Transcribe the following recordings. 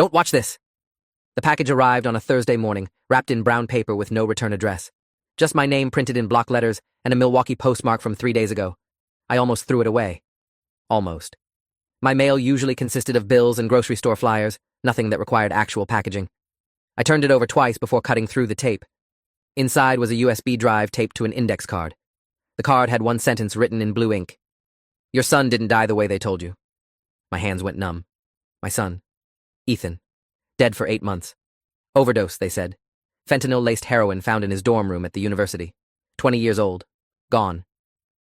Don't watch this! The package arrived on a Thursday morning, wrapped in brown paper with no return address. Just my name printed in block letters and a Milwaukee postmark from 3 days ago. I almost threw it away. Almost. My mail usually consisted of bills and grocery store flyers, nothing that required actual packaging. I turned it over twice before cutting through the tape. Inside was a USB drive taped to an index card. The card had one sentence written in blue ink. Your son didn't die the way they told you. My hands went numb. My son. Ethan. Dead for 8 months. Overdose, they said. Fentanyl-laced heroin found in his dorm room at the university. 20 years old. Gone.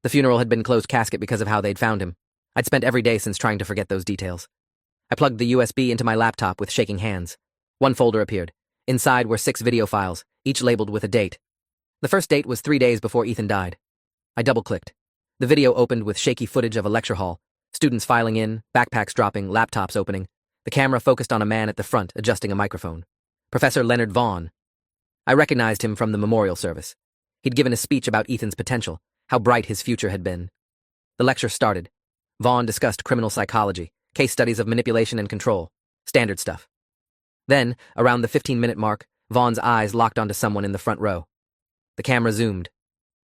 The funeral had been closed casket because of how they'd found him. I'd spent every day since trying to forget those details. I plugged the USB into my laptop with shaking hands. One folder appeared. Inside were 6 video files, each labeled with a date. The first date was 3 days before Ethan died. I double-clicked. The video opened with shaky footage of a lecture hall, students filing in, backpacks dropping, laptops opening. The camera focused on a man at the front adjusting a microphone. Professor Leonard Vaughn. I recognized him from the memorial service. He'd given a speech about Ethan's potential, how bright his future had been. The lecture started. Vaughn discussed criminal psychology, case studies of manipulation and control, standard stuff. Then, around the 15-minute mark, Vaughn's eyes locked onto someone in the front row. The camera zoomed.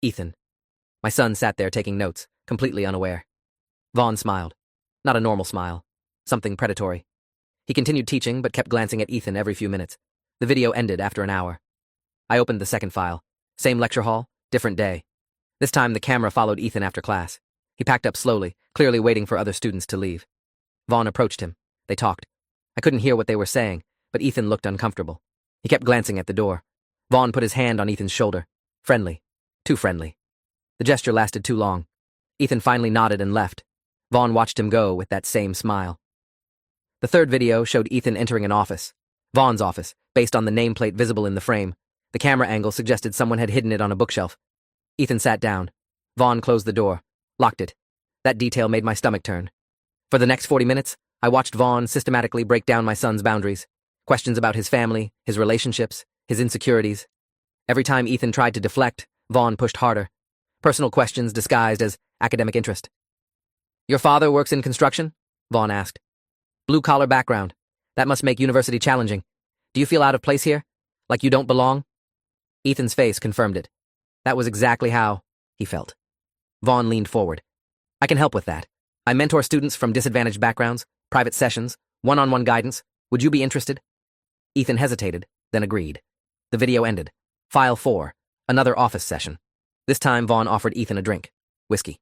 Ethan. My son sat there taking notes, completely unaware. Vaughn smiled. Not a normal smile. Something predatory. He continued teaching, but kept glancing at Ethan every few minutes. The video ended after an hour. I opened the second file. Same lecture hall, different day. This time the camera followed Ethan after class. He packed up slowly, clearly waiting for other students to leave. Vaughn approached him. They talked. I couldn't hear what they were saying, but Ethan looked uncomfortable. He kept glancing at the door. Vaughn put his hand on Ethan's shoulder. Friendly. Too friendly. The gesture lasted too long. Ethan finally nodded and left. Vaughn watched him go with that same smile. The third video showed Ethan entering an office. Vaughn's office, based on the nameplate visible in the frame. The camera angle suggested someone had hidden it on a bookshelf. Ethan sat down. Vaughn closed the door, locked it. That detail made my stomach turn. For the next 40 minutes, I watched Vaughn systematically break down my son's boundaries. Questions about his family, his relationships, his insecurities. Every time Ethan tried to deflect, Vaughn pushed harder. Personal questions disguised as academic interest. Your father works in construction? Vaughn asked. Blue-collar background. That must make university challenging. Do you feel out of place here? Like you don't belong? Ethan's face confirmed it. That was exactly how he felt. Vaughn leaned forward. I can help with that. I mentor students from disadvantaged backgrounds, private sessions, one-on-one guidance. Would you be interested? Ethan hesitated, then agreed. The video ended. File 4. Another office session. This time Vaughn offered Ethan a drink. Whiskey.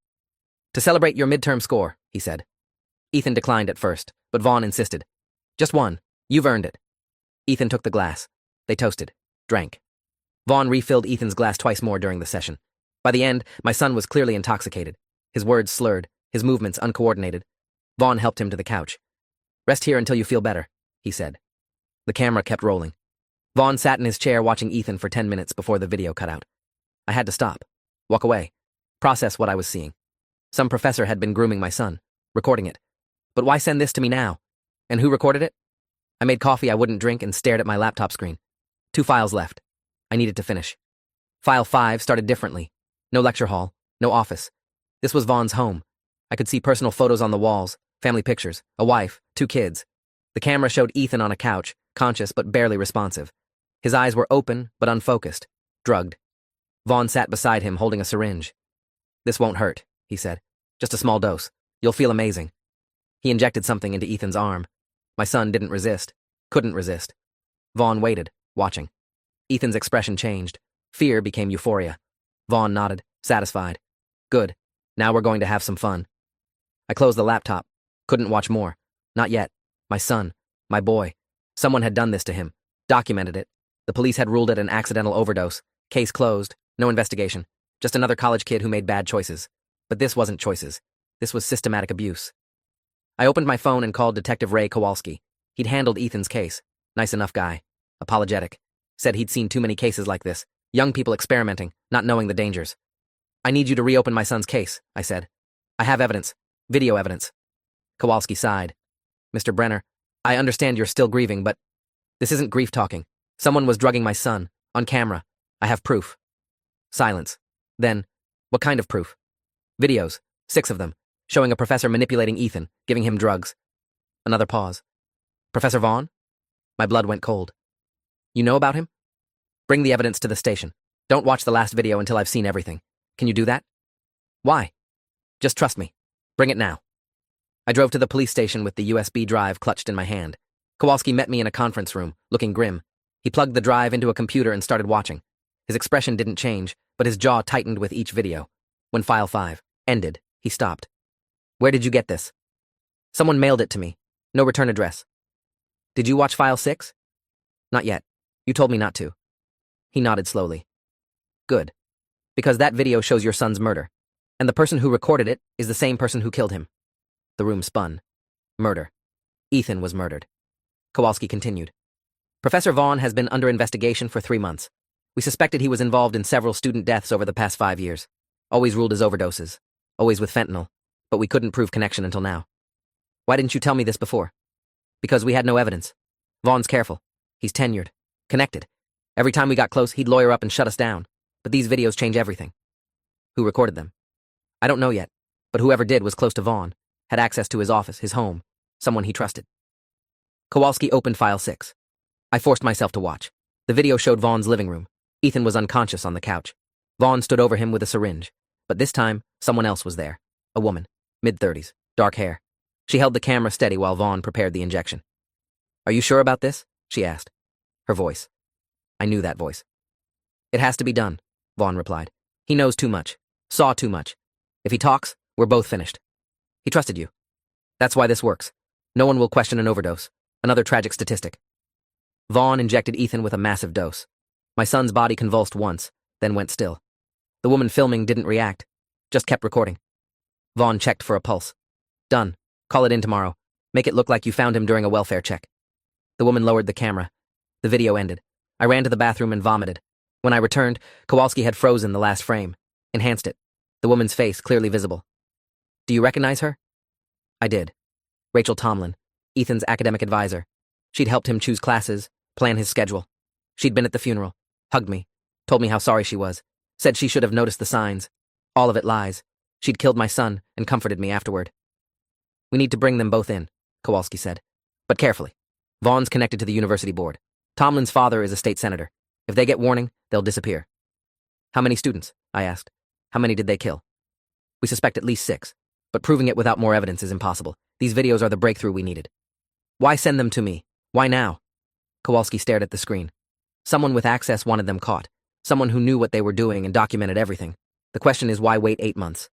To celebrate your midterm score, he said. Ethan declined at first, but Vaughn insisted. Just one. You've earned it. Ethan took the glass. They toasted. Drank. Vaughn refilled Ethan's glass twice more during the session. By the end, my son was clearly intoxicated. His words slurred, his movements uncoordinated. Vaughn helped him to the couch. Rest here until you feel better, he said. The camera kept rolling. Vaughn sat in his chair watching Ethan for 10 minutes before the video cut out. I had to stop. Walk away. Process what I was seeing. Some professor had been grooming my son, recording it. But why send this to me now? And who recorded it? I made coffee I wouldn't drink and stared at my laptop screen. 2 files left. I needed to finish. File 5 started differently. No lecture hall, no office. This was Vaughn's home. I could see personal photos on the walls, family pictures, a wife, 2 kids. The camera showed Ethan on a couch, conscious but barely responsive. His eyes were open but unfocused, drugged. Vaughn sat beside him holding a syringe. This won't hurt, he said. Just a small dose. You'll feel amazing. He injected something into Ethan's arm. My son didn't resist. Couldn't resist. Vaughn waited, watching. Ethan's expression changed. Fear became euphoria. Vaughn nodded, satisfied. Good. Now we're going to have some fun. I closed the laptop. Couldn't watch more. Not yet. My son. My boy. Someone had done this to him. Documented it. The police had ruled it an accidental overdose. Case closed. No investigation. Just another college kid who made bad choices. But this wasn't choices. This was systematic abuse. I opened my phone and called Detective Ray Kowalski. He'd handled Ethan's case. Nice enough guy. Apologetic. Said he'd seen too many cases like this. Young people experimenting, not knowing the dangers. I need you to reopen my son's case, I said. I have evidence. Video evidence. Kowalski sighed. Mr. Brenner, I understand you're still grieving, but this isn't grief talking. Someone was drugging my son. On camera. I have proof. Silence. Then, what kind of proof? Videos. 6 of them. Showing a professor manipulating Ethan, giving him drugs. Another pause. Professor Vaughn? My blood went cold. You know about him? Bring the evidence to the station. Don't watch the last video until I've seen everything. Can you do that? Why? Just trust me. Bring it now. I drove to the police station with the USB drive clutched in my hand. Kowalski met me in a conference room, looking grim. He plugged the drive into a computer and started watching. His expression didn't change, but his jaw tightened with each video. When File 5 ended, he stopped. Where did you get this? Someone mailed it to me. No return address. Did you watch File 6? Not yet. You told me not to. He nodded slowly. Good. Because that video shows your son's murder. And the person who recorded it is the same person who killed him. The room spun. Murder. Ethan was murdered. Kowalski continued. Professor Vaughn has been under investigation for 3 months. We suspected he was involved in several student deaths over the past 5 years. Always ruled as overdoses. Always with fentanyl. But we couldn't prove connection until now. Why didn't you tell me this before? Because we had no evidence. Vaughn's careful. He's tenured. Connected. Every time we got close, he'd lawyer up and shut us down. But these videos change everything. Who recorded them? I don't know yet. But whoever did was close to Vaughn. Had access to his office, his home. Someone he trusted. Kowalski opened File 6. I forced myself to watch. The video showed Vaughn's living room. Ethan was unconscious on the couch. Vaughn stood over him with a syringe. But this time, someone else was there. A woman. Mid-30s. Dark hair. She held the camera steady while Vaughn prepared the injection. Are you sure about this? She asked. Her voice. I knew that voice. It has to be done, Vaughn replied. He knows too much. Saw too much. If he talks, we're both finished. He trusted you. That's why this works. No one will question an overdose. Another tragic statistic. Vaughn injected Ethan with a massive dose. My son's body convulsed once, then went still. The woman filming didn't react, just kept recording. Vaughn checked for a pulse. Done. Call it in tomorrow. Make it look like you found him during a welfare check. The woman lowered the camera. The video ended. I ran to the bathroom and vomited. When I returned, Kowalski had frozen the last frame. Enhanced it. The woman's face clearly visible. Do you recognize her? I did. Rachel Tomlin, Ethan's academic advisor. She'd helped him choose classes, plan his schedule. She'd been at the funeral, hugged me, told me how sorry she was, said she should have noticed the signs. All of it lies. She'd killed my son and comforted me afterward. We need to bring them both in, Kowalski said. But carefully. Vaughn's connected to the university board. Tomlin's father is a state senator. If they get warning, they'll disappear. How many students? I asked. How many did they kill? We suspect at least 6, but proving it without more evidence is impossible. These videos are the breakthrough we needed. Why send them to me? Why now? Kowalski stared at the screen. Someone with access wanted them caught. Someone who knew what they were doing and documented everything. The question is, why wait 8 months?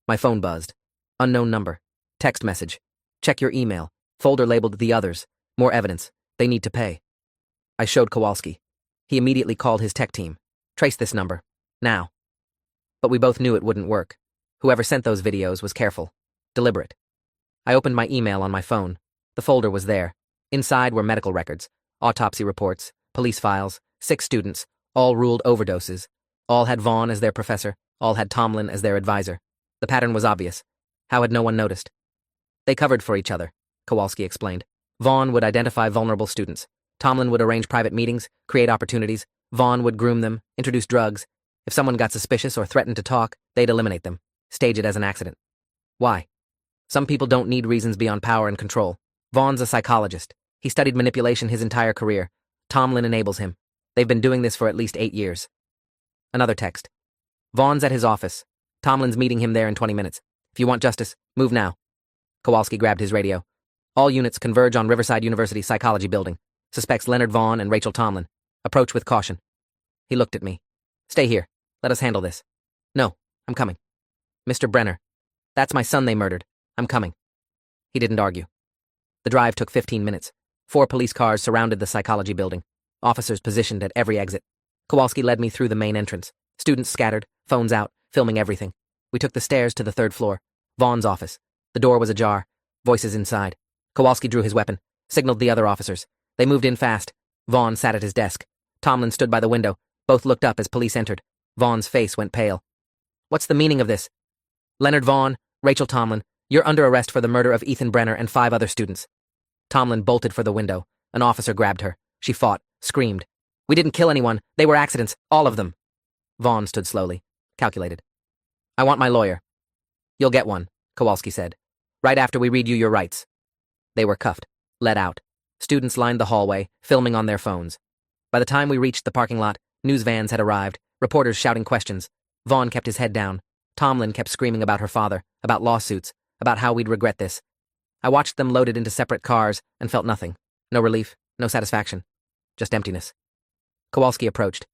My phone buzzed. Unknown number. Text message. Check your email. Folder labeled The Others. More evidence. They need to pay. I showed Kowalski. He immediately called his tech team. Trace this number. Now. But we both knew it wouldn't work. Whoever sent those videos was careful. Deliberate. I opened my email on my phone. The folder was there. Inside were medical records, autopsy reports, police files, 6 students, all ruled overdoses. All had Vaughn as their professor. All had Tomlin as their advisor. The pattern was obvious. How had no one noticed? They covered for each other, Kowalski explained. Vaughn would identify vulnerable students. Tomlin would arrange private meetings, create opportunities. Vaughn would groom them, introduce drugs. If someone got suspicious or threatened to talk, they'd eliminate them, stage it as an accident. Why? Some people don't need reasons beyond power and control. Vaughn's a psychologist. He studied manipulation his entire career. Tomlin enables him. They've been doing this for at least 8 years. Another text. Vaughn's at his office. Tomlin's meeting him there in 20 minutes. If you want justice, move now. Kowalski grabbed his radio. All units converge on Riverside University Psychology Building. Suspects Leonard Vaughn and Rachel Tomlin. Approach with caution. He looked at me. Stay here. Let us handle this. No, I'm coming. Mr. Brenner. That's my son they murdered. I'm coming. He didn't argue. The drive took 15 minutes. 4 police cars surrounded the psychology building. Officers positioned at every exit. Kowalski led me through the main entrance. Students scattered, phones out, filming everything. We took the stairs to the 3rd floor. Vaughn's office. The door was ajar. Voices inside. Kowalski drew his weapon, signaled the other officers. They moved in fast. Vaughn sat at his desk. Tomlin stood by the window. Both looked up as police entered. Vaughn's face went pale. What's the meaning of this? Leonard Vaughn, Rachel Tomlin, you're under arrest for the murder of Ethan Brenner and 5 other students. Tomlin bolted for the window. An officer grabbed her. She fought, screamed. We didn't kill anyone. They were accidents. All of them. Vaughn stood slowly, calculated. I want my lawyer. You'll get one, Kowalski said. Right after we read you your rights. They were cuffed, led out. Students lined the hallway, filming on their phones. By the time we reached the parking lot, news vans had arrived, reporters shouting questions. Vaughn kept his head down. Tomlin kept screaming about her father, about lawsuits, about how we'd regret this. I watched them loaded into separate cars and felt nothing. No relief, no satisfaction. Just emptiness. Kowalski approached.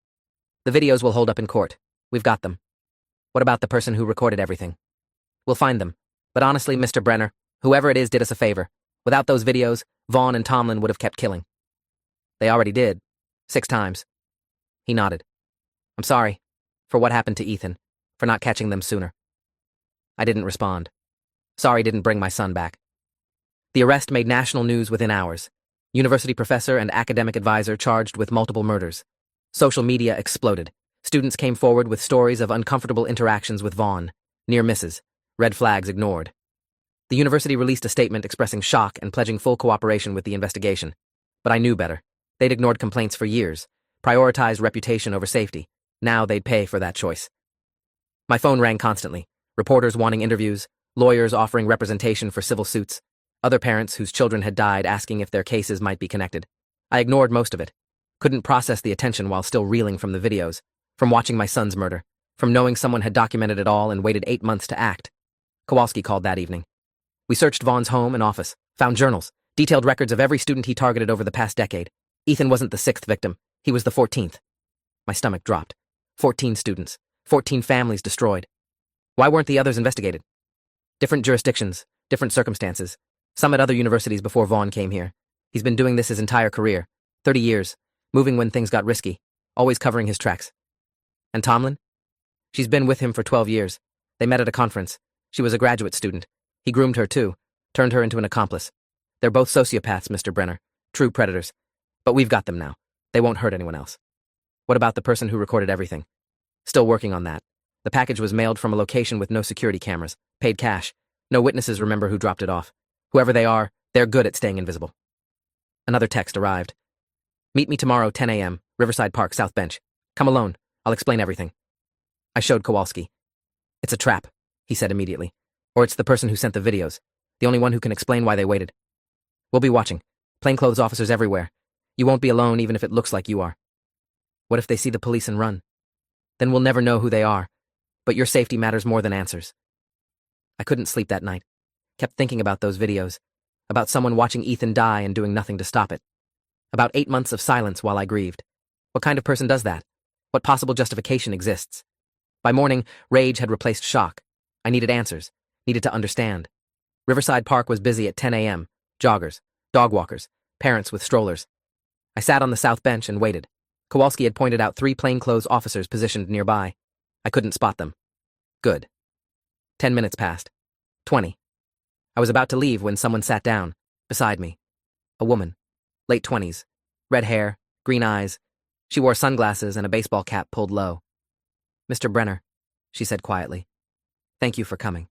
The videos will hold up in court. We've got them. What about the person who recorded everything? We'll find them. But honestly, Mr. Brenner, whoever it is did us a favor. Without those videos, Vaughn and Tomlin would have kept killing. They already did. 6 times. He nodded. I'm sorry for what happened to Ethan, for not catching them sooner. I didn't respond. Sorry didn't bring my son back. The arrest made national news within hours. University professor and academic advisor charged with multiple murders. Social media exploded. Students came forward with stories of uncomfortable interactions with Vaughn, near misses, red flags ignored. The university released a statement expressing shock and pledging full cooperation with the investigation. But I knew better. They'd ignored complaints for years, prioritized reputation over safety. Now they'd pay for that choice. My phone rang constantly. Reporters wanting interviews, lawyers offering representation for civil suits, other parents whose children had died asking if their cases might be connected. I ignored most of it. Couldn't process the attention while still reeling from the videos, from watching my son's murder, from knowing someone had documented it all and waited 8 months to act. Kowalski called that evening. We searched Vaughn's home and office, found journals, detailed records of every student he targeted over the past decade. Ethan wasn't the 6th victim, he was the 14th. My stomach dropped. 14 students, 14 families destroyed. Why weren't the others investigated? Different jurisdictions, different circumstances. Some at other universities before Vaughn came here. He's been doing this his entire career, 30 years, moving when things got risky, always covering his tracks. And Tomlin? She's been with him for 12 years. They met at a conference. She was a graduate student. He groomed her too, turned her into an accomplice. They're both sociopaths, Mr. Brenner, true predators. But we've got them now. They won't hurt anyone else. What about the person who recorded everything? Still working on that. The package was mailed from a location with no security cameras, paid cash. No witnesses remember who dropped it off. Whoever they are, they're good at staying invisible. Another text arrived. Meet me tomorrow, 10 a.m., Riverside Park, South Bench. Come alone. I'll explain everything. I showed Kowalski. It's a trap, he said immediately. Or it's the person who sent the videos, the only one who can explain why they waited. We'll be watching. Plainclothes officers everywhere. You won't be alone even if it looks like you are. What if they see the police and run? Then we'll never know who they are. But your safety matters more than answers. I couldn't sleep that night. Kept thinking about those videos. About someone watching Ethan die and doing nothing to stop it. About 8 months of silence while I grieved. What kind of person does that? What possible justification exists? By morning, rage had replaced shock. I needed answers. Needed to understand. Riverside Park was busy at 10 a.m. Joggers, dog walkers, parents with strollers. I sat on the south bench and waited. Kowalski had pointed out 3 plainclothes officers positioned nearby. I couldn't spot them. Good. 10 minutes passed. 20. I was about to leave when someone sat down, beside me. A woman. Late 20s. Red hair, green eyes. She wore sunglasses and a baseball cap pulled low. Mr. Brenner, she said quietly. Thank you for coming.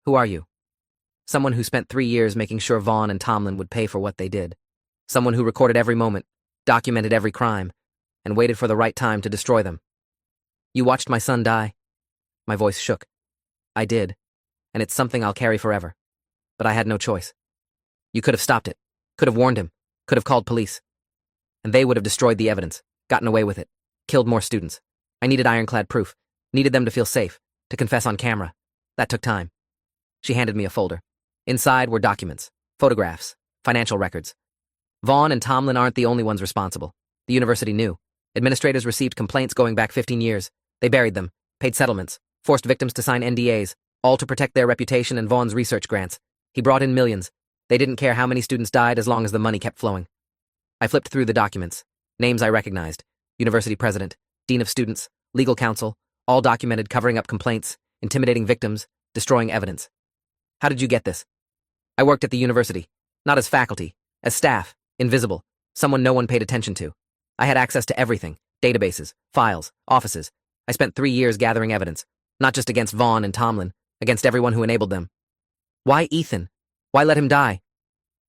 Who are you? Someone who spent 3 years making sure Vaughn and Tomlin would pay for what they did. Someone who recorded every moment, documented every crime, and waited for the right time to destroy them. You watched my son die? My voice shook. I did, and it's something I'll carry forever. But I had no choice. You could have stopped it, could have warned him, could have called police. And they would have destroyed the evidence, gotten away with it, killed more students. I needed ironclad proof, needed them to feel safe, to confess on camera. That took time. She handed me a folder. Inside were documents, photographs, financial records. Vaughn and Tomlin aren't the only ones responsible. The university knew. Administrators received complaints going back 15 years. They buried them, paid settlements, forced victims to sign NDAs, all to protect their reputation and Vaughn's research grants. He brought in millions. They didn't care how many students died as long as the money kept flowing. I flipped through the documents. Names I recognized. University president, dean of students, legal counsel, all documented covering up complaints, intimidating victims, destroying evidence. How did you get this? I worked at the university, not as faculty, as staff, invisible, someone no one paid attention to. I had access to everything, databases, files, offices. I spent 3 years gathering evidence, not just against Vaughn and Tomlin, against everyone who enabled them. Why Ethan? Why let him die?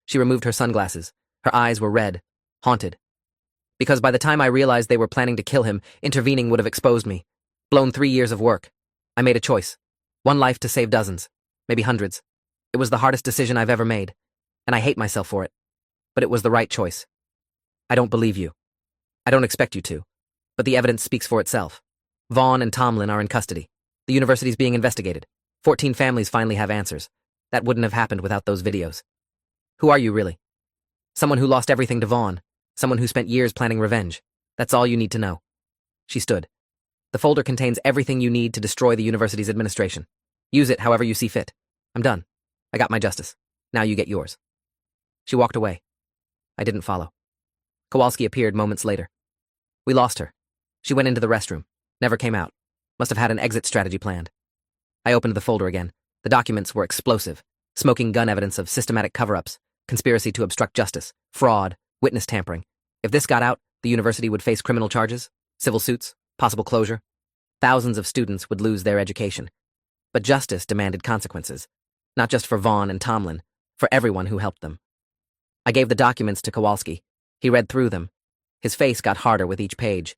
She removed her sunglasses. Her eyes were red, haunted. Because by the time I realized they were planning to kill him, intervening would have exposed me. Blown 3 years of work. I made a choice. One life to save dozens, maybe hundreds. It was the hardest decision I've ever made, and I hate myself for it. but it was the right choice. I don't believe you. I don't expect you to. But the evidence speaks for itself. Vaughn and Tomlin are in custody. The university's being investigated. 14 families finally have answers. That wouldn't have happened without those videos. Who are you, really? Someone who lost everything to Vaughn. Someone who spent years planning revenge. That's all you need to know. She stood. The folder contains everything you need to destroy the university's administration. Use it however you see fit. I'm done. I got my justice. Now you get yours. She walked away. I didn't follow. Kowalski appeared moments later. We lost her. She went into the restroom. Never came out. Must have had an exit strategy planned. I opened the folder again. The documents were explosive. Smoking gun evidence of systematic cover-ups, conspiracy to obstruct justice, fraud, witness tampering. If this got out, the university would face criminal charges, civil suits, possible closure. Thousands of students would lose their education. But justice demanded consequences. Not just for Vaughn and Tomlin, for everyone who helped them. I gave the documents to Kowalski. He read through them. His face got harder with each page.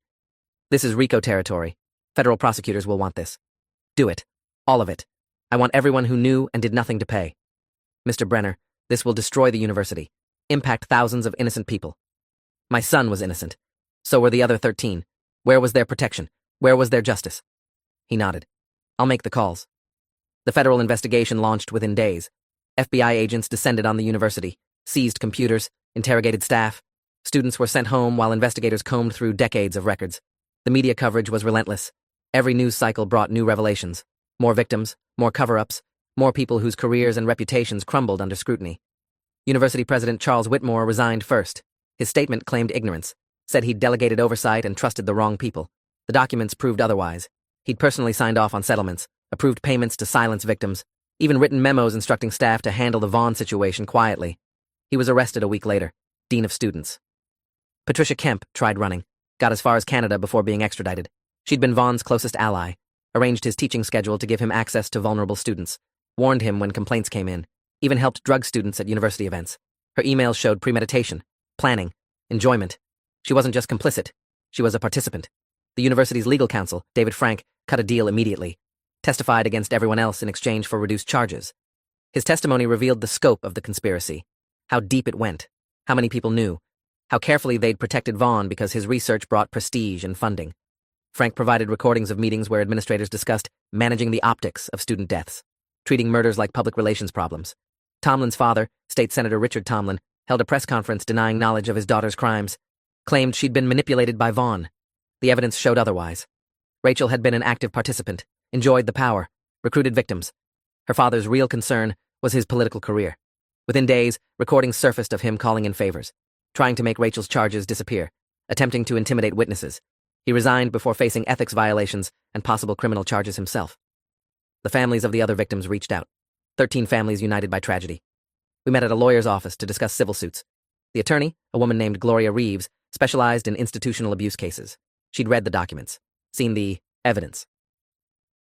This is RICO territory. Federal prosecutors will want this. Do it. All of it. I want everyone who knew and did nothing to pay. Mr. Brenner, this will destroy the university. Impact thousands of innocent people. My son was innocent. So were the other 13. Where was their protection? Where was their justice? He nodded. I'll make the calls. The federal investigation launched within days. FBI agents descended on the university, seized computers, interrogated staff. Students were sent home while investigators combed through decades of records. The media coverage was relentless. Every news cycle brought new revelations. More victims, more cover-ups, more people whose careers and reputations crumbled under scrutiny. University President Charles Whitmore resigned first. His statement claimed ignorance, said he'd delegated oversight and trusted the wrong people. The documents proved otherwise. He'd personally signed off on settlements, approved payments to silence victims, even written memos instructing staff to handle the Vaughn situation quietly. He was arrested a week later, dean of students. Patricia Kemp tried running, got as far as Canada before being extradited. She'd been Vaughn's closest ally, arranged his teaching schedule to give him access to vulnerable students, warned him when complaints came in, even helped drug students at university events. Her emails showed premeditation, planning, enjoyment. She wasn't just complicit, she was a participant. The university's legal counsel, David Frank, cut a deal immediately, testified against everyone else in exchange for reduced charges. His testimony revealed the scope of the conspiracy, how deep it went, how many people knew, how carefully they'd protected Vaughn because his research brought prestige and funding. Frank provided recordings of meetings where administrators discussed managing the optics of student deaths, treating murders like public relations problems. Tomlin's father, State Senator Richard Tomlin, held a press conference denying knowledge of his daughter's crimes, claimed she'd been manipulated by Vaughn. The evidence showed otherwise. Rachel had been an active participant, enjoyed the power, recruited victims. Her father's real concern was his political career. Within days, recordings surfaced of him calling in favors, trying to make Rachel's charges disappear, attempting to intimidate witnesses. He resigned before facing ethics violations and possible criminal charges himself. The families of the other victims reached out. 13 families united by tragedy. We met at a lawyer's office to discuss civil suits. The attorney, a woman named Gloria Reeves, specialized in institutional abuse cases. She'd read the documents, seen the evidence.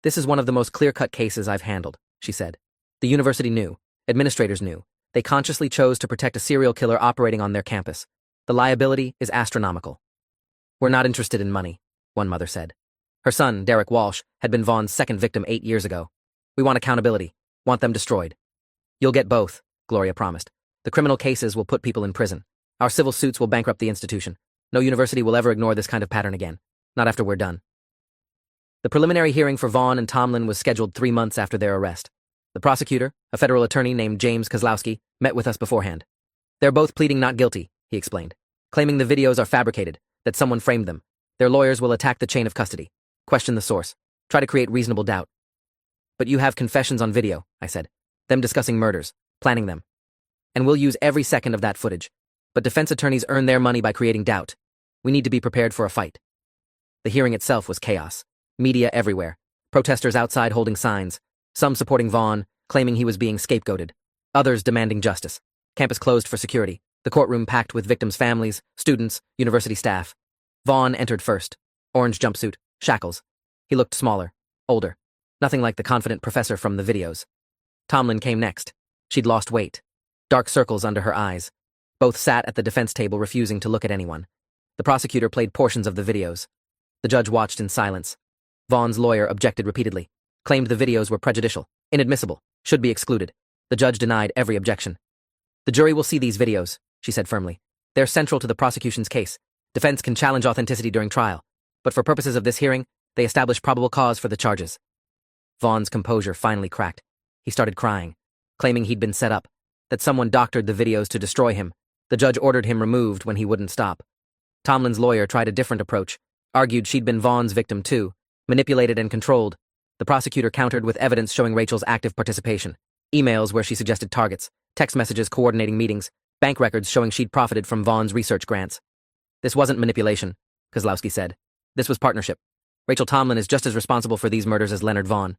This is one of the most clear-cut cases I've handled, she said. The university knew. Administrators knew. They consciously chose to protect a serial killer operating on their campus. The liability is astronomical. We're not interested in money, one mother said. Her son, Derek Walsh, had been Vaughn's second victim 8 years ago. We want accountability, want them destroyed. You'll get both, Gloria promised. The criminal cases will put people in prison. Our civil suits will bankrupt the institution. No university will ever ignore this kind of pattern again. Not after we're done. The preliminary hearing for Vaughn and Tomlin was scheduled 3 months after their arrest. The prosecutor, a federal attorney named James Kozlowski, met with us beforehand. They're both pleading not guilty, he explained, claiming the videos are fabricated, that someone framed them. Their lawyers will attack the chain of custody, question the source, try to create reasonable doubt. But you have confessions on video, I said, them discussing murders, planning them. And we'll use every second of that footage. But defense attorneys earn their money by creating doubt. We need to be prepared for a fight. The hearing itself was chaos. Media everywhere. Protesters outside holding signs. Some supporting Vaughn, claiming he was being scapegoated. Others demanding justice. Campus closed for security. The courtroom packed with victims' families, students, university staff. Vaughn entered first. Orange jumpsuit, shackles. He looked smaller, older. Nothing like the confident professor from the videos. Tomlin came next. She'd lost weight. Dark circles under her eyes. Both sat at the defense table refusing to look at anyone. The prosecutor played portions of the videos. The judge watched in silence. Vaughn's lawyer objected repeatedly, claimed the videos were prejudicial, inadmissible, should be excluded. The judge denied every objection. The jury will see these videos, she said firmly. They're central to the prosecution's case. Defense can challenge authenticity during trial, but for purposes of this hearing, they establish probable cause for the charges. Vaughn's composure finally cracked. He started crying, claiming he'd been set up, that someone doctored the videos to destroy him. The judge ordered him removed when he wouldn't stop. Tomlin's lawyer tried a different approach, argued she'd been Vaughn's victim too, manipulated and controlled. The prosecutor countered with evidence showing Rachel's active participation. Emails where she suggested targets, text messages coordinating meetings, bank records showing she'd profited from Vaughn's research grants. This wasn't manipulation, Kozlowski said. This was partnership. Rachel Tomlin is just as responsible for these murders as Leonard Vaughn.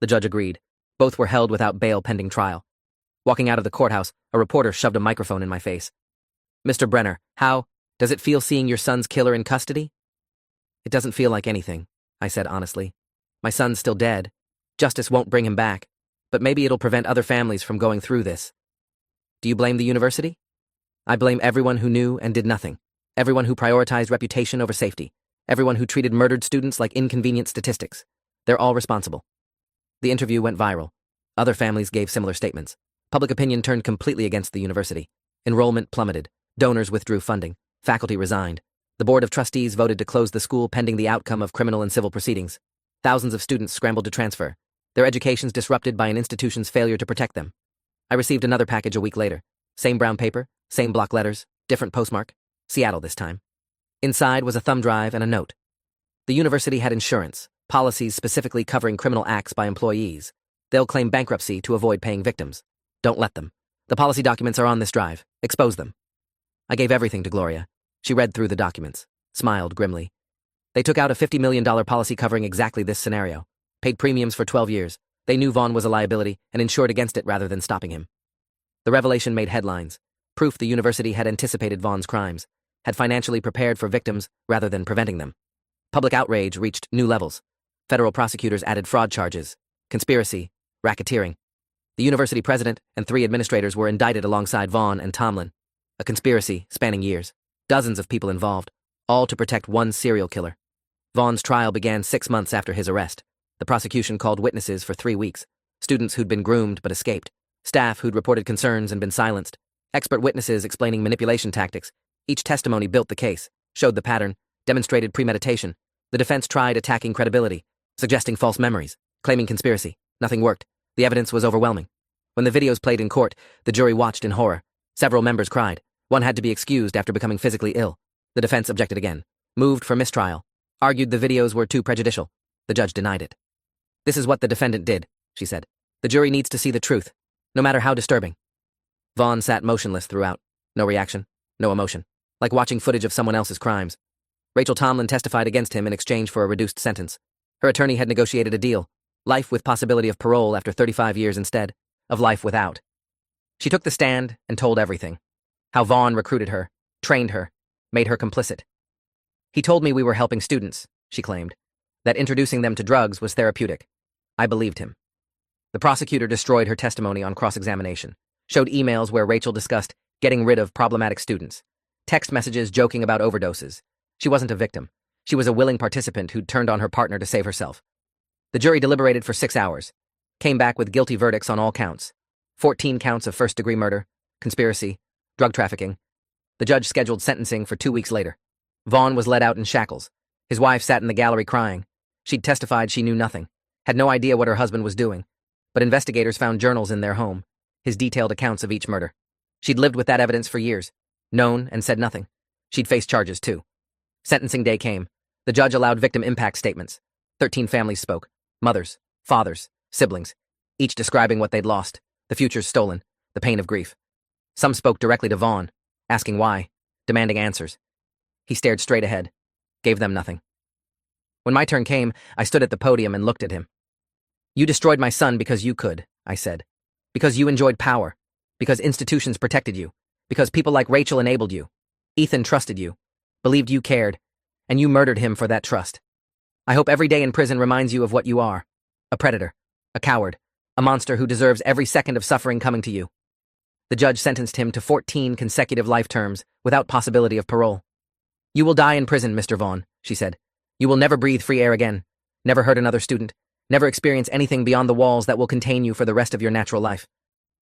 The judge agreed. Both were held without bail pending trial. Walking out of the courthouse, a reporter shoved a microphone in my face. Mr. Brenner, how does it feel seeing your son's killer in custody? It doesn't feel like anything, I said honestly. My son's still dead. Justice won't bring him back, but maybe it'll prevent other families from going through this. Do you blame the university? I blame everyone who knew and did nothing. Everyone who prioritized reputation over safety. Everyone who treated murdered students like inconvenient statistics. They're all responsible. The interview went viral. Other families gave similar statements. Public opinion turned completely against the university. Enrollment plummeted. Donors withdrew funding. Faculty resigned. The Board of Trustees voted to close the school pending the outcome of criminal and civil proceedings. Thousands of students scrambled to transfer, their educations disrupted by an institution's failure to protect them. I received another package a week later. Same brown paper, same block letters, different postmark. Seattle this time. Inside was a thumb drive and a note. The university had insurance, policies specifically covering criminal acts by employees. They'll claim bankruptcy to avoid paying victims. Don't let them. The policy documents are on this drive. Expose them. I gave everything to Gloria. She read through the documents, smiled grimly. They took out a $50 million policy covering exactly this scenario. Paid premiums for 12 years. They knew Vaughn was a liability and insured against it rather than stopping him. The revelation made headlines. Proof the university had anticipated Vaughn's crimes, had financially prepared for victims rather than preventing them. Public outrage reached new levels. Federal prosecutors added fraud charges, conspiracy, racketeering. The university president and 3 administrators were indicted alongside Vaughn and Tomlin. A conspiracy spanning years. Dozens of people involved, all to protect one serial killer. Vaughn's trial began 6 months after his arrest. The prosecution called witnesses for 3 weeks. Students who'd been groomed but escaped. Staff who'd reported concerns and been silenced. Expert witnesses explaining manipulation tactics. Each testimony built the case, showed the pattern, demonstrated premeditation. The defense tried attacking credibility, suggesting false memories, claiming conspiracy. Nothing worked. The evidence was overwhelming. When the videos played in court, the jury watched in horror. Several members cried. One had to be excused after becoming physically ill. The defense objected again, moved for mistrial, argued the videos were too prejudicial. The judge denied it. This is what the defendant did, she said. The jury needs to see the truth, no matter how disturbing. Vaughn sat motionless throughout. No reaction, no emotion, like watching footage of someone else's crimes. Rachel Tomlin testified against him in exchange for a reduced sentence. Her attorney had negotiated a deal, life with possibility of parole after 35 years instead of life without. She took the stand and told everything. How Vaughn recruited her, trained her, made her complicit. He told me we were helping students, she claimed, that introducing them to drugs was therapeutic. I believed him. The prosecutor destroyed her testimony on cross-examination, showed emails where Rachel discussed getting rid of problematic students, text messages joking about overdoses. She wasn't a victim. She was a willing participant who'd turned on her partner to save herself. The jury deliberated for 6 hours, came back with guilty verdicts on all counts. 14 counts of first-degree murder, conspiracy, drug trafficking. The judge scheduled sentencing for 2 weeks later. Vaughn was led out in shackles. His wife sat in the gallery crying. She'd testified she knew nothing, had no idea what her husband was doing, but investigators found journals in their home, his detailed accounts of each murder. She'd lived with that evidence for years, known and said nothing. She'd faced charges too. Sentencing day came. The judge allowed victim impact statements. 13 families spoke. Mothers, fathers, siblings, each describing what they'd lost, the futures stolen, the pain of grief. Some spoke directly to Vaughn, asking why, demanding answers. He stared straight ahead, gave them nothing. When my turn came, I stood at the podium and looked at him. You destroyed my son because you could, I said. Because you enjoyed power. Because institutions protected you. Because people like Rachel enabled you. Ethan trusted you, believed you cared, and you murdered him for that trust. I hope every day in prison reminds you of what you are. A predator, a coward, a monster who deserves every second of suffering coming to you. The judge sentenced him to 14 consecutive life terms without possibility of parole. You will die in prison, Mr. Vaughn, she said. You will never breathe free air again, never hurt another student, never experience anything beyond the walls that will contain you for the rest of your natural life.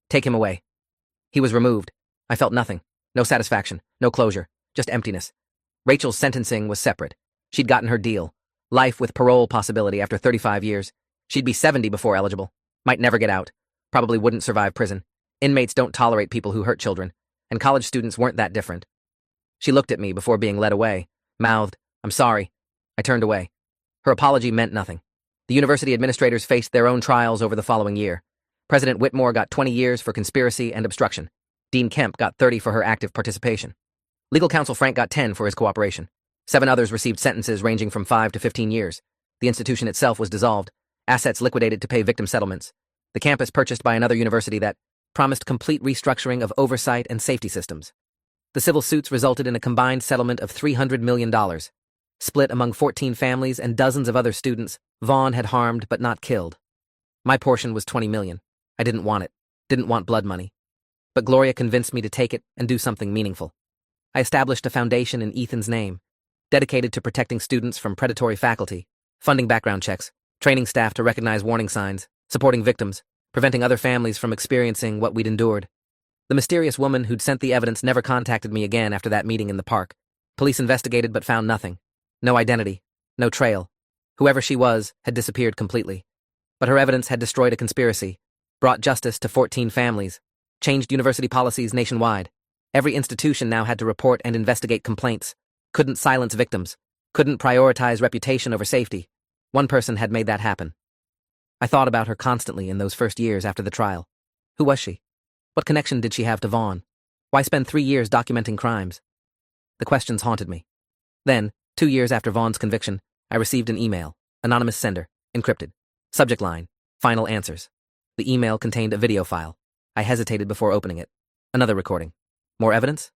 Take him away. He was removed. I felt nothing, No satisfaction, no closure, just emptiness. Rachel's sentencing was separate. She'd gotten her deal. Life with parole possibility after 35 years. She'd be 70 before eligible. Might never get out. Probably wouldn't survive prison. Inmates don't tolerate people who hurt children, and college students weren't that different. She looked at me before being led away, mouthed, "I'm sorry." I turned away. Her apology meant nothing. The university administrators faced their own trials over the following year. President Whitmore got 20 years for conspiracy and obstruction. Dean Kemp got 30 for her active participation. Legal counsel Frank got 10 for his cooperation. 7 others received sentences ranging from 5 to 15 years. The institution itself was dissolved, assets liquidated to pay victim settlements. The campus purchased by another university that promised complete restructuring of oversight and safety systems. The civil suits resulted in a combined settlement of $300 million. Split among 14 families and dozens of other students, Vaughn had harmed but not killed. My portion was $20 million. I didn't want it, didn't want blood money. But Gloria convinced me to take it and do something meaningful. I established a foundation in Ethan's name, dedicated to protecting students from predatory faculty, funding background checks, training staff to recognize warning signs, supporting victims, preventing other families from experiencing what we'd endured. The mysterious woman who'd sent the evidence never contacted me again after that meeting in the park. Police investigated but found nothing. No identity, no trail. Whoever she was had disappeared completely. But her evidence had destroyed a conspiracy, brought justice to 14 families, changed university policies nationwide. Every institution now had to report and investigate complaints, couldn't silence victims, couldn't prioritize reputation over safety. One person had made that happen. I thought about her constantly in those first years after the trial. Who was she? What connection did she have to Vaughn? Why spend 3 years documenting crimes? The questions haunted me. Then, 2 years after Vaughn's conviction, I received an email, anonymous sender, encrypted. Subject line, final answers. The email contained a video file. I hesitated before opening it. Another recording. More evidence?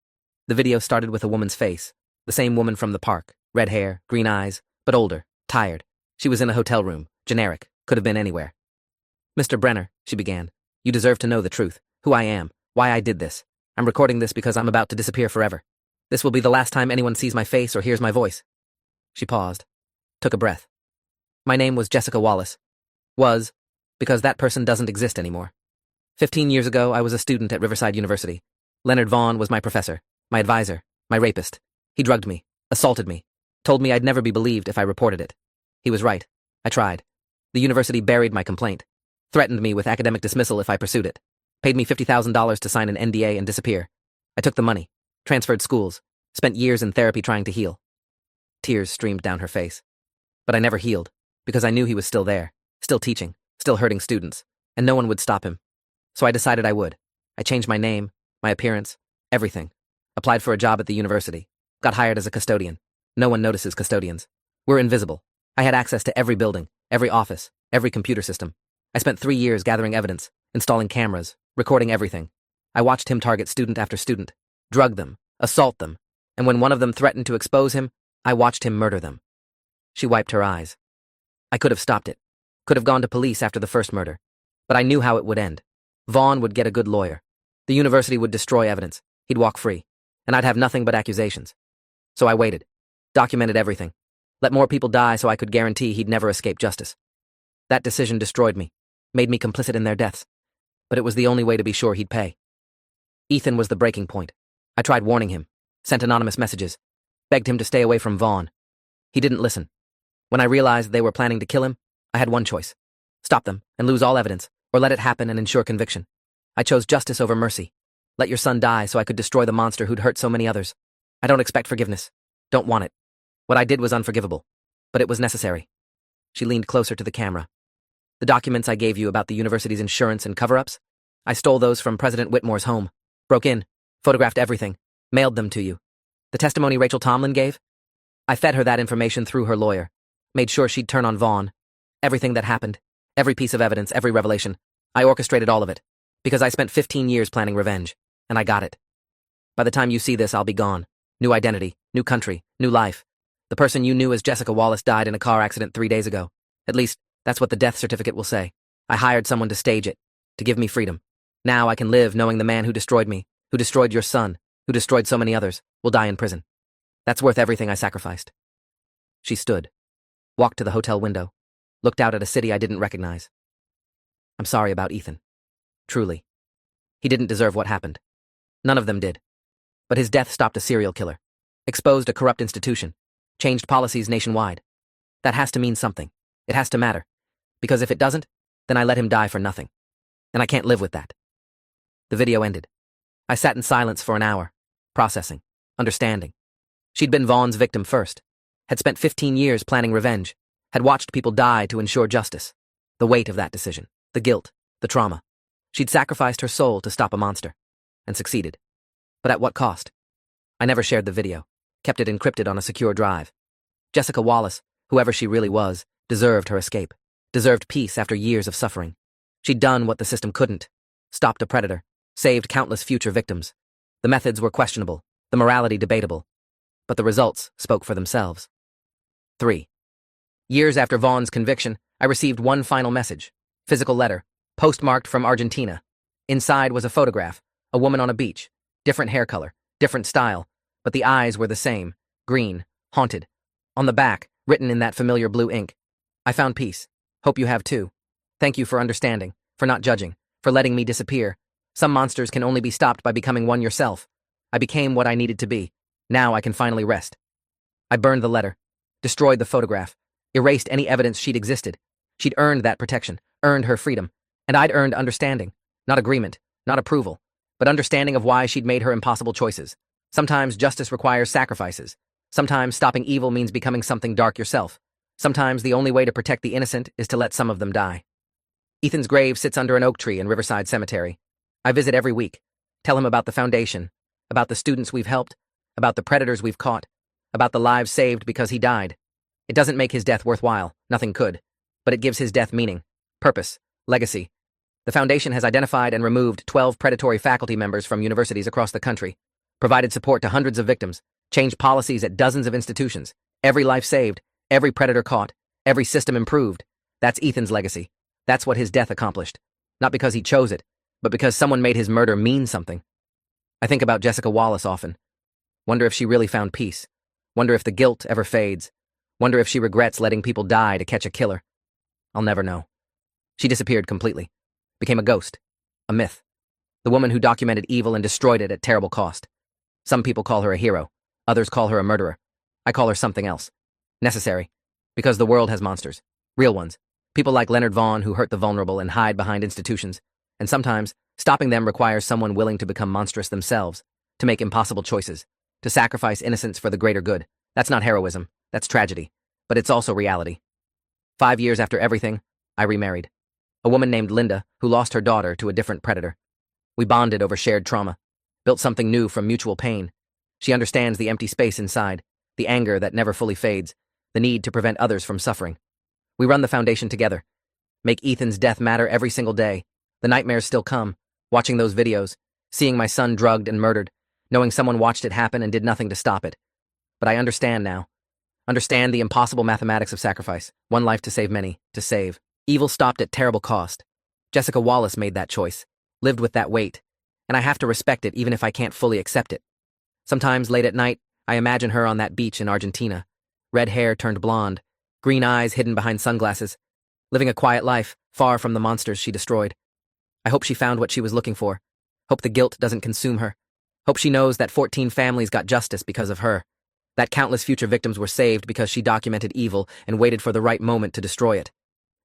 The video started with a woman's face, the same woman from the park, red hair, green eyes, but older, tired. She was in a hotel room, generic, could have been anywhere. "Mr. Brenner," she began, "you deserve to know the truth, who I am, why I did this. I'm recording this because I'm about to disappear forever. This will be the last time anyone sees my face or hears my voice." She paused, took a breath. "My name was Jessica Wallace. Was, because that person doesn't exist anymore. 15 years ago, I was a student at Riverside University. Leonard Vaughn was my professor, my advisor, my rapist. He drugged me, assaulted me, told me I'd never be believed if I reported it. He was right. I tried. The university buried my complaint, threatened me with academic dismissal if I pursued it, paid me $50,000 to sign an NDA and disappear. I took the money, transferred schools, spent years in therapy trying to heal." Tears streamed down her face. "But I never healed, because I knew he was still there, still teaching, still hurting students, and no one would stop him. So I decided I would. I changed my name, my appearance, everything. Applied for a job at the university. Got hired as a custodian. No one notices custodians. We're invisible. I had access to every building, every office, every computer system. I spent 3 years gathering evidence, installing cameras, recording everything. I watched him target student after student, drug them, assault them, and when one of them threatened to expose him, I watched him murder them." She wiped her eyes. "I could have stopped it. Could have gone to police after the first murder. But I knew how it would end. Vaughn would get a good lawyer. The university would destroy evidence. He'd walk free. And I'd have nothing but accusations. So I waited. Documented everything. Let more people die so I could guarantee he'd never escape justice. That decision destroyed me. Made me complicit in their deaths. But it was the only way to be sure he'd pay. Ethan was the breaking point. I tried warning him. Sent anonymous messages. Begged him to stay away from Vaughn. He didn't listen. When I realized they were planning to kill him, I had one choice. Stop them and lose all evidence, or let it happen and ensure conviction. I chose justice over mercy. Let your son die so I could destroy the monster who'd hurt so many others. I don't expect forgiveness. Don't want it. What I did was unforgivable. But it was necessary." She leaned closer to the camera. "The documents I gave you about the university's insurance and cover-ups? I stole those from President Whitmore's home. Broke in, photographed everything, mailed them to you. The testimony Rachel Tomlin gave? I fed her that information through her lawyer. Made sure she'd turn on Vaughn. Everything that happened, every piece of evidence, every revelation. I orchestrated all of it. Because I spent 15 years planning revenge. And I got it. By the time you see this, I'll be gone. New identity, new country, new life. The person you knew as Jessica Wallace died in a car accident 3 days ago. At least, that's what the death certificate will say. I hired someone to stage it, to give me freedom. Now I can live knowing the man who destroyed me, who destroyed your son, who destroyed so many others, will die in prison. That's worth everything I sacrificed." She stood, walked to the hotel window, looked out at a city I didn't recognize. "I'm sorry about Ethan. Truly. He didn't deserve what happened. None of them did. But his death stopped a serial killer, exposed a corrupt institution, changed policies nationwide. That has to mean something. It has to matter. Because if it doesn't, then I let him die for nothing. And I can't live with that. The video ended. I sat in silence for an hour, processing, understanding. She'd been Vaughn's victim first, had spent 15 years planning revenge, had watched people die to ensure justice. The weight of that decision, the guilt, the trauma. She'd sacrificed her soul to stop a monster, and succeeded. But at what cost? I never shared the video, kept it encrypted on a secure drive. Jessica Wallace, whoever she really was, deserved her escape, deserved peace after years of suffering. She'd done what the system couldn't, stopped a predator, saved countless future victims. The methods were questionable, the morality debatable, but the results spoke for themselves. 3. Years after Vaughn's conviction, I received one final message, physical letter, postmarked from Argentina. Inside was a photograph, a woman on a beach, different hair color, different style, but the eyes were the same, green, haunted. On the back, written in that familiar blue ink, I found peace. Hope you have too. Thank you for understanding, for not judging, for letting me disappear. Some monsters can only be stopped by becoming one yourself. I became what I needed to be. Now I can finally rest. I burned the letter, destroyed the photograph, erased any evidence she'd existed. She'd earned that protection, earned her freedom, and I'd earned understanding, not agreement, not approval, but understanding of why she'd made her impossible choices. Sometimes justice requires sacrifices. Sometimes stopping evil means becoming something dark yourself. Sometimes the only way to protect the innocent is to let some of them die. Ethan's grave sits under an oak tree in Riverside Cemetery. I visit every week, tell him about the foundation, about the students we've helped, about the predators we've caught, about the lives saved because he died. It doesn't make his death worthwhile, nothing could, but it gives his death meaning, purpose, legacy. The foundation has identified and removed 12 predatory faculty members from universities across the country, provided support to hundreds of victims, changed policies at dozens of institutions, every life saved, every predator caught, every system improved. That's Ethan's legacy. That's what his death accomplished. Not because he chose it, but because someone made his murder mean something. I think about Jessica Wallace often. Wonder if she really found peace. Wonder if the guilt ever fades. Wonder if she regrets letting people die to catch a killer. I'll never know. She disappeared completely. Became a ghost. A myth. The woman who documented evil and destroyed it at terrible cost. Some people call her a hero. Others call her a murderer. I call her something else. Necessary. Because the world has monsters. Real ones. People like Leonard Vaughn who hurt the vulnerable and hide behind institutions. And sometimes, stopping them requires someone willing to become monstrous themselves, to make impossible choices, to sacrifice innocence for the greater good. That's not heroism. That's tragedy. But it's also reality. 5 years after everything, I remarried. A woman named Linda who lost her daughter to a different predator. We bonded over shared trauma, built something new from mutual pain. She understands the empty space inside, the anger that never fully fades, the need to prevent others from suffering. We run the foundation together. Make Ethan's death matter every single day. The nightmares still come, watching those videos, seeing my son drugged and murdered, knowing someone watched it happen and did nothing to stop it. But I understand now. Understand the impossible mathematics of sacrifice. One life to save many, to save. Evil stopped at terrible cost. Jessica Wallace made that choice, lived with that weight, and I have to respect it even if I can't fully accept it. Sometimes late at night, I imagine her on that beach in Argentina. Red hair turned blonde, green eyes hidden behind sunglasses, living a quiet life, far from the monsters she destroyed. I hope she found what she was looking for. Hope the guilt doesn't consume her. Hope she knows that 14 families got justice because of her. That countless future victims were saved because she documented evil and waited for the right moment to destroy it.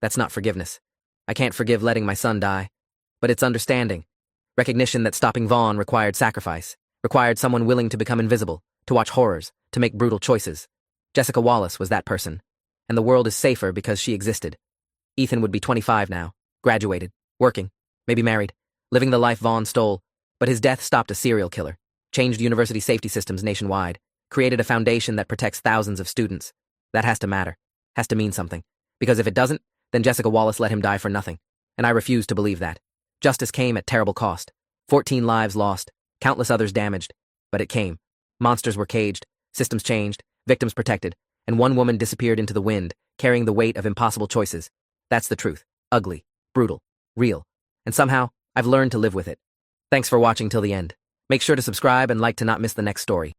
That's not forgiveness. I can't forgive letting my son die. But it's understanding. Recognition that stopping Vaughn required sacrifice, required someone willing to become invisible, to watch horrors, to make brutal choices. Jessica Wallace was that person. And the world is safer because she existed. Ethan would be 25 now, graduated, working, maybe married, living the life Vaughn stole, but his death stopped a serial killer, changed university safety systems nationwide, created a foundation that protects thousands of students. That has to matter, has to mean something, because if it doesn't, then Jessica Wallace let him die for nothing, and I refuse to believe that. Justice came at terrible cost, 14 lives lost, countless others damaged, but it came. Monsters were caged, systems changed, victims protected, and one woman disappeared into the wind, carrying the weight of impossible choices. That's the truth. Ugly, brutal, real. And somehow, I've learned to live with it. Thanks for watching till the end. Make sure to subscribe and like to not miss the next story.